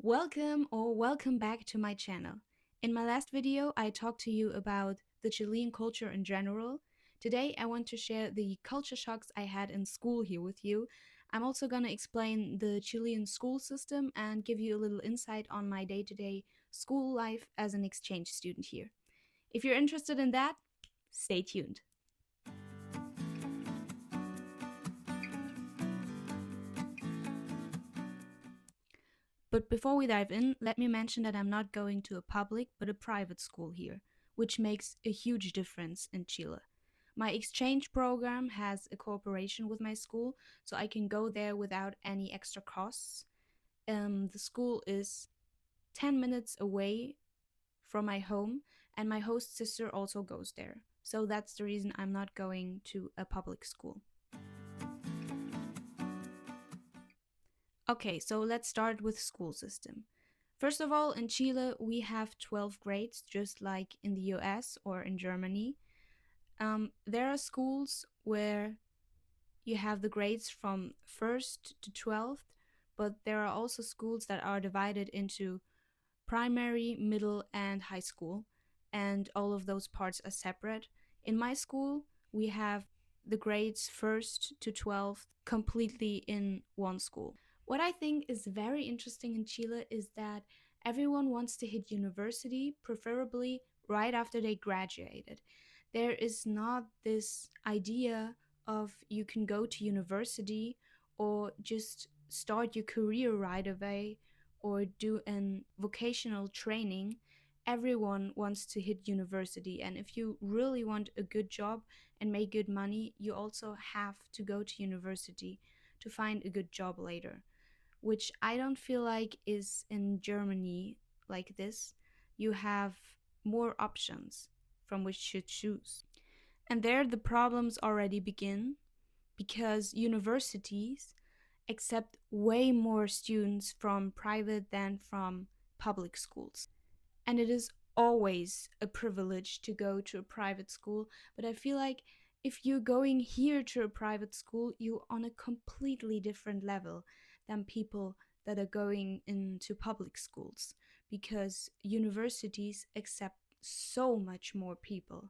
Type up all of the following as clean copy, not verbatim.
Welcome back to my channel. In my last video, I talked to you about the Chilean culture in general. Today, I want to share the culture shocks I had in school here with you. I'm also going to explain the Chilean school system and give you a little insight on my day-to-day school life as an exchange student here. If you're interested in that, stay tuned. But before we dive in, let me mention that I'm not going to a public but a private school here, which makes a huge difference in Chile. My exchange program has a cooperation with my school, so I can go there without any extra costs. The school is 10 minutes away from my home, and my host sister also goes there. So that's the reason I'm not going to a public school. Okay, so let's start with school system. First of all, in Chile, we have 12 grades, just like in the US or in Germany. There are schools where you have the grades from 1st to 12th, but there are also schools that are divided into primary, middle, and high school, and all of those parts are separate. In my school, we have the grades 1st to 12th completely in one school. What I think is very interesting in Chile is that everyone wants to hit university, preferably right after they graduated. There is not this idea of you can go to university or just start your career right away or do an vocational training. Everyone wants to hit university, and if you really want a good job and make good money, you also have to go to university to find a good job later, which I don't feel like is in Germany like this. You have more options from which to choose. And there the problems already begin because universities accept way more students from private than from public schools. And it is always a privilege to go to a private school, but I feel like if you're going here to a private school, you're on a completely different level than people that are going into public schools because universities accept so much more people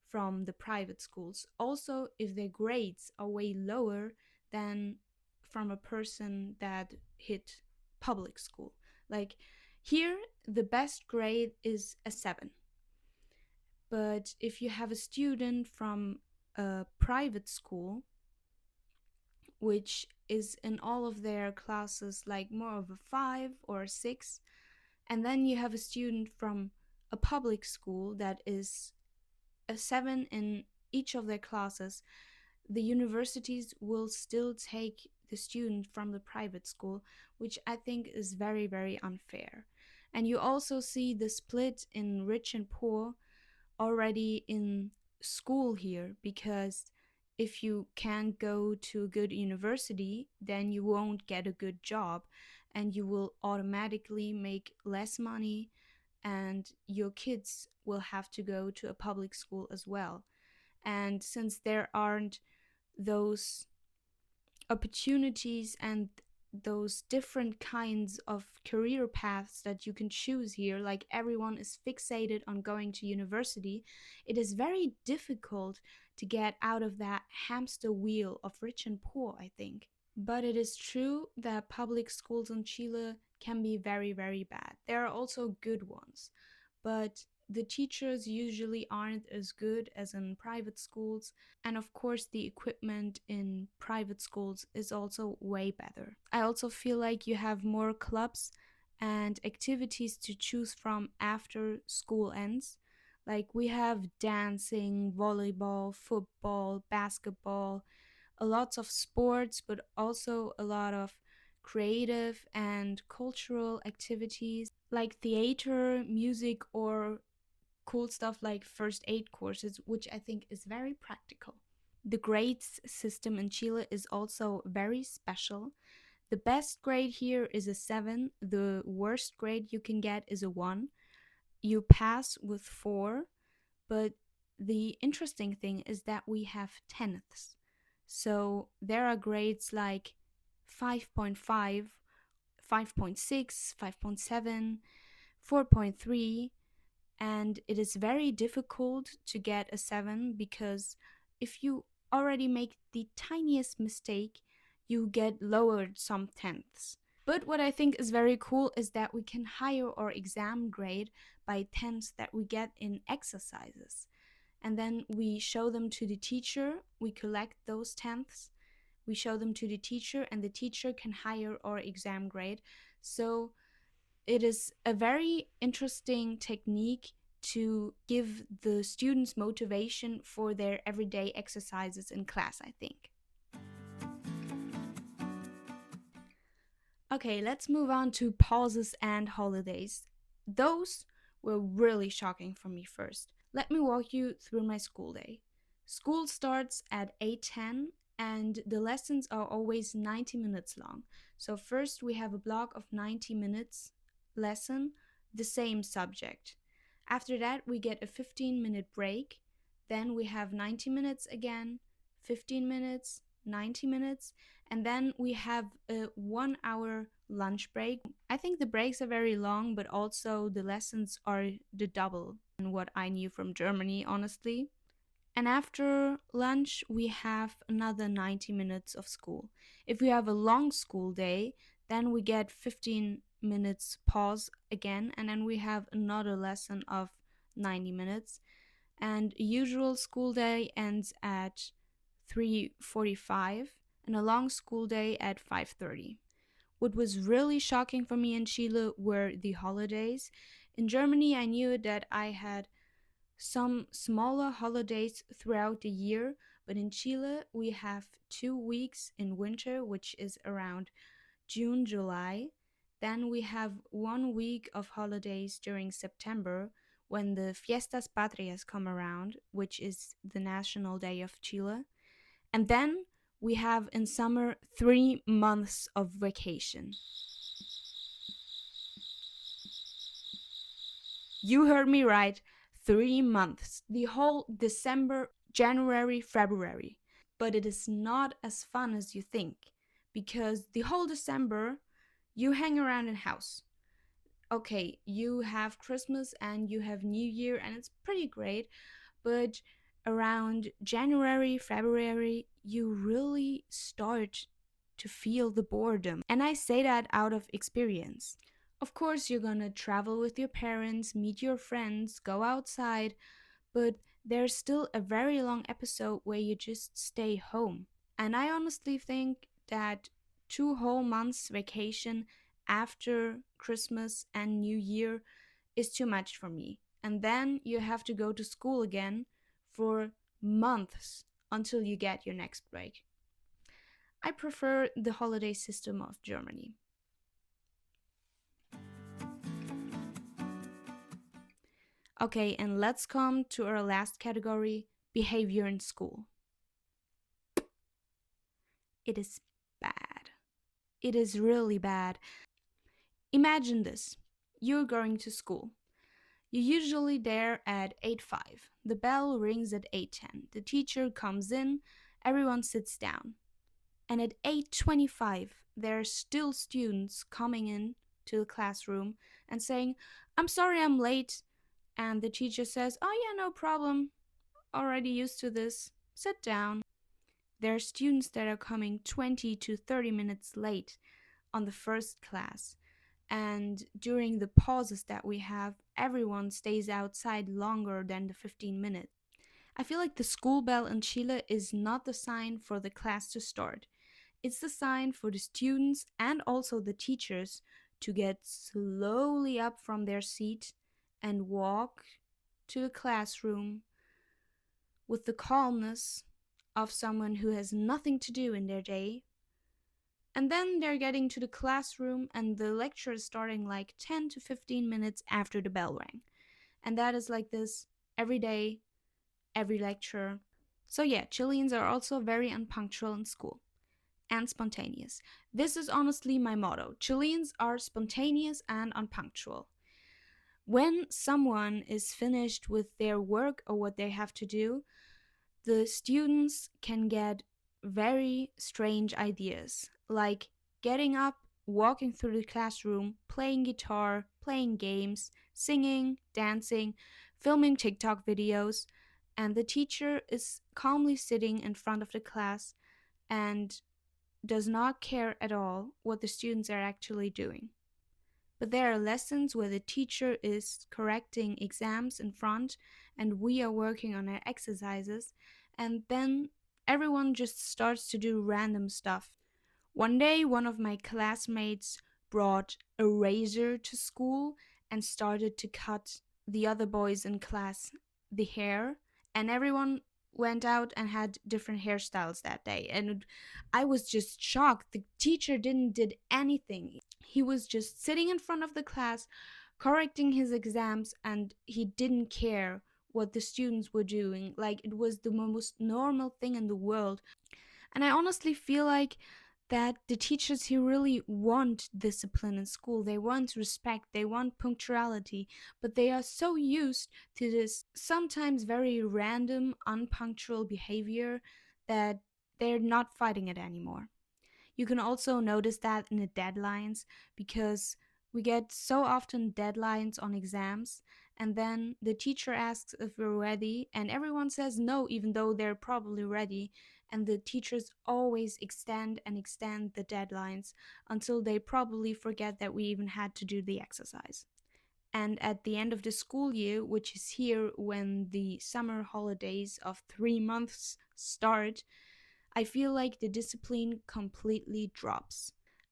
from the private schools. Also, if their grades are way lower than from a person that hit public school. Like here, the best grade is a 7. But if you have a student from a private school, which is in all of their classes like more of a 5 or a 6, and then you have a student from a public school that is a 7 in each of their classes, the universities will still take the student from the private school, which I think is very, very unfair. And you also see the split in rich and poor already in school here, because if you can't go to a good university, then you won't get a good job and you will automatically make less money, and your kids will have to go to a public school as well. And since there aren't those opportunities and those different kinds of career paths that you can choose here, like everyone is fixated on going to university, it is very difficult to get out of that hamster wheel of rich and poor, I think. But it is true that public schools in Chile can be very, very bad. There are also good ones, but the teachers usually aren't as good as in private schools, and of course, the equipment in private schools is also way better. I also feel like you have more clubs and activities to choose from after school ends. Like we have dancing, volleyball, football, basketball, a lots of sports, but also a lot of creative and cultural activities like theater, music, or cool stuff like first aid courses, which I think is very practical. The grades system in Chile is also very special. The best grade here is a 7, the worst grade you can get is a 1. You pass with 4, but the interesting thing is that we have tenths. So there are grades like 5.5, 5.6, 5.7, 4.3, and it is very difficult to get a 7 because if you already make the tiniest mistake, you get lowered some tenths. But what I think is very cool is that we can higher our exam grade by tenths that we get in exercises. And then we show them to the teacher, we collect those tenths, we show them to the teacher, and the teacher can higher our exam grade. So it is a very interesting technique to give the students motivation for their everyday exercises in class, I think. Okay, let's move on to pauses and holidays. Those were really shocking for me first. Let me walk you through my school day. School starts at 8:10 and the lessons are always 90 minutes long. So first we have a block of 90 minutes lesson, the same subject. After that we get a 15-minute break. Then we have 90 minutes again, 15 minutes, 90 minutes, and then we have a 1 hour lunch break. I think the breaks are very long, but also the lessons are the double than what I knew from Germany, honestly. And after lunch, we have another 90 minutes of school. If we have a long school day, then we get 15 minutes pause again, and then we have another lesson of 90 minutes. And a usual school day ends at 3:45 and a long school day at 5:30. What was really shocking for me in Chile were the holidays. In Germany, I knew that I had some smaller holidays throughout the year, but in Chile, we have 2 weeks in winter, which is around June, July. Then we have 1 week of holidays during September when the Fiestas Patrias come around, which is the national day of Chile. And then we have in summer 3 months of vacation. You heard me right, 3 months. The whole December, January, February. But it is not as fun as you think because the whole December you hang around in house. Okay, you have Christmas and you have New Year and it's pretty great, but around January, February, you really start to feel the boredom. And I say that out of experience. Of course, you're gonna travel with your parents, meet your friends, go outside, but there's still a very long episode where you just stay home. And I honestly think that 2 whole months vacation after Christmas and New Year is too much for me. And then you have to go to school again for months until you get your next break. I prefer the holiday system of Germany. Okay, and let's come to our last category, behavior in school. It is bad. It is really bad. Imagine this. You're going to school. You're usually there at 8:05. The bell rings at 8:10. The teacher comes in, everyone sits down. And at 8:25, there are still students coming in to the classroom and saying, "I'm sorry I'm late." And the teacher says, "Oh yeah, no problem. Already used to this. Sit down." There are students that are coming 20 to 30 minutes late on the first class. And during the pauses that we have, everyone stays outside longer than the 15 minutes. I feel like the school bell in Chile is not the sign for the class to start. It's the sign for the students and also the teachers to get slowly up from their seat and walk to the classroom with the calmness of someone who has nothing to do in their day. And then they're getting to the classroom and the lecture is starting like 10 to 15 minutes after the bell rang. And that is like this every day, every lecture. So yeah, Chileans are also very unpunctual in school and spontaneous. This is honestly my motto. Chileans are spontaneous and unpunctual. When someone is finished with their work or what they have to do, the students can get very strange ideas, like getting up walking through the classroom, playing guitar, playing games, singing, dancing, filming TikTok videos, and the teacher is calmly sitting in front of the class and does not care at all what the students are actually doing. But there are lessons where the teacher is correcting exams in front and we are working on our exercises, and then everyone just starts to do random stuff. One day, one of my classmates brought a razor to school and started to cut the other boys in class the hair, and everyone went out and had different hairstyles that day. And I was just shocked. The teacher didn't did anything. He was just sitting in front of the class, correcting his exams, and he didn't care what the students were doing. Like it was the most normal thing in the world. And I honestly feel like that the teachers here really want discipline in school. They want respect, they want punctuality, but they are so used to this sometimes very random, unpunctual behavior that they're not fighting it anymore. You can also notice that in the deadlines because we get so often deadlines on exams, and then the teacher asks if we're ready, and everyone says no, even though they're probably ready. And the teachers always extend and extend the deadlines until they probably forget that we even had to do the exercise. And at the end of the school year, which is here when the summer holidays of 3 months start, I feel like the discipline completely drops.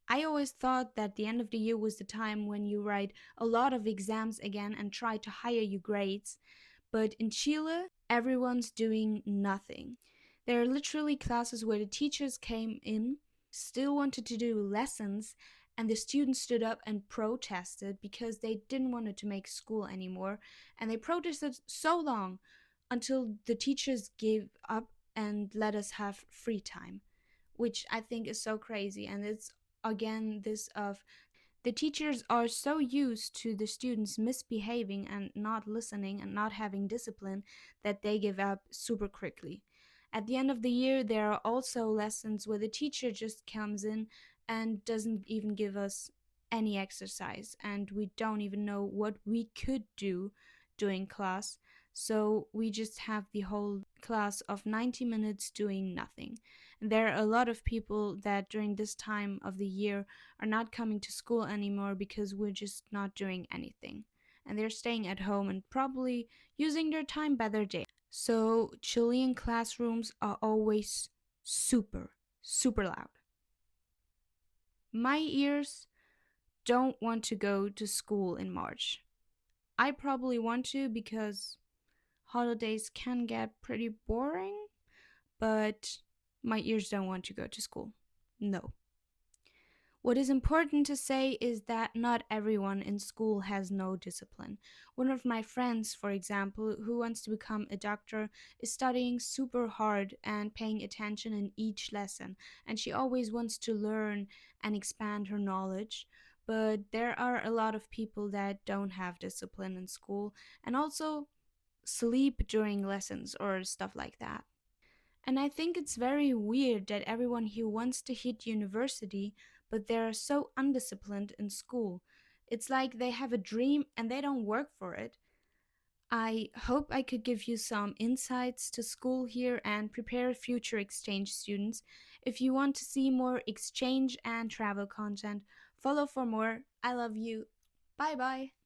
I always thought that the end of the year was the time when you write a lot of exams again and try to higher your grades. But in Chile, everyone's doing nothing. There are literally classes where the teachers came in, still wanted to do lessons, and the students stood up and protested because they didn't want to make school anymore. And they protested so long until the teachers gave up and let us have free time, which I think is so crazy. And it's again this of the teachers are so used to the students misbehaving and not listening and not having discipline that they give up super quickly. At the end of the year, there are also lessons where the teacher just comes in and doesn't even give us any exercise, and we don't even know what we could do during class. So we just have the whole class of 90 minutes doing nothing. And there are a lot of people that during this time of the year are not coming to school anymore because we're just not doing anything. And they're staying at home and probably using their time better day. So Chilean classrooms are always super, super loud. My ears don't want to go to school in March. I probably want to because holidays can get pretty boring, but my ears don't want to go to school. No. What is important to say is that not everyone in school has no discipline. One of my friends, for example, who wants to become a doctor, is studying super hard and paying attention in each lesson, and she always wants to learn and expand her knowledge. But there are a lot of people that don't have discipline in school and also sleep during lessons or stuff like that. And I think it's very weird that everyone here wants to hit university, but they're so undisciplined in school. It's like they have a dream and they don't work for it. I hope I could give you some insights to school here and prepare future exchange students. If you want to see more exchange and travel content, follow for more. I love you. Bye bye.